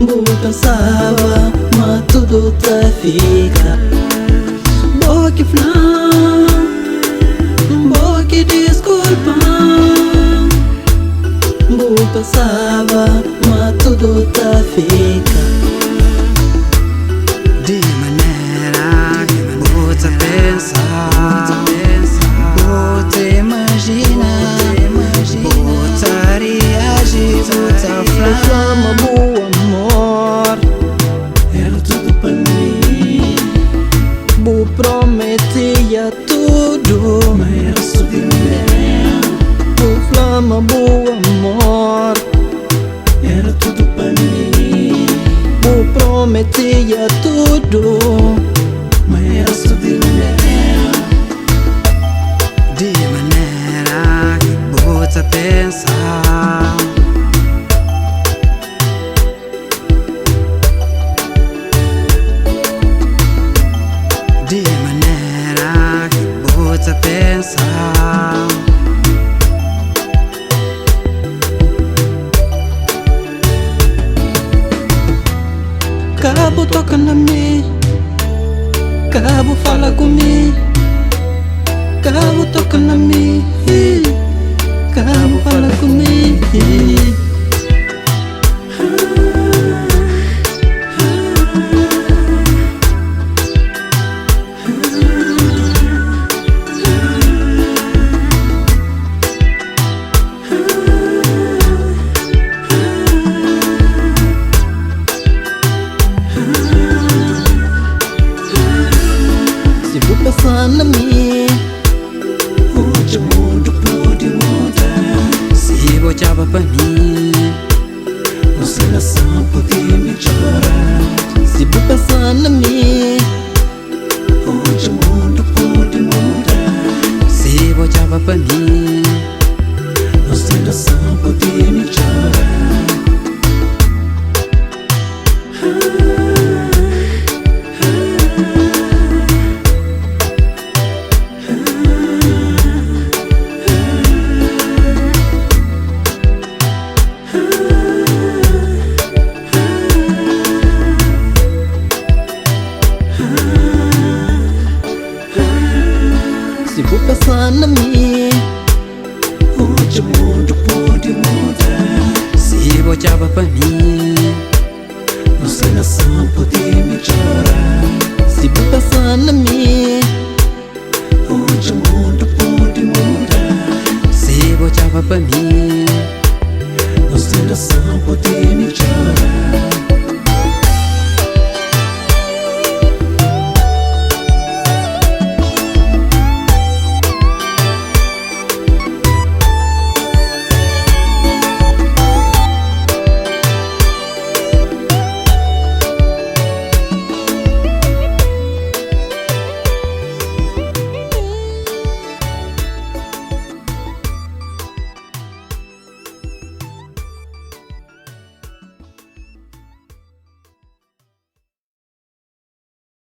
Vou pensava, mas tudo tá fica. Boa que flan, boa que desculpa. Vou pensava, mas tudo tá fica. De maneira que vou te pensar, vou te imaginar, vou te reagir, vou te falar. Bom amor, era tudo pra mim. Vou prometia tudo, mas era só de mulher. Vou flama, bom amor, era tudo pra mim. Vou prometia tudo, mas era só de mulher. De maneira que vou te pensar. De maneira que vou te pensar. Cabo toca na mim, Cabo fala comigo. Cabo toca na mim, Cabo fala comigo. Se vou pensar na mim, hoje o mundo pode mudar. Se botava pra mim, nossa relação pode melhorar. Se vou pensar na mim, hoje o mundo pode mudar. se botava pra mim, Nossa relação pode melhorar. Se vou pensar na mim, hoje o mundo pode mudar. se botava pra mim, Nossa relação pode melhorar. Se vou pensar na mim, hoje o mundo pode mudar. se botava pra mim, Nossa relação pode melhorar.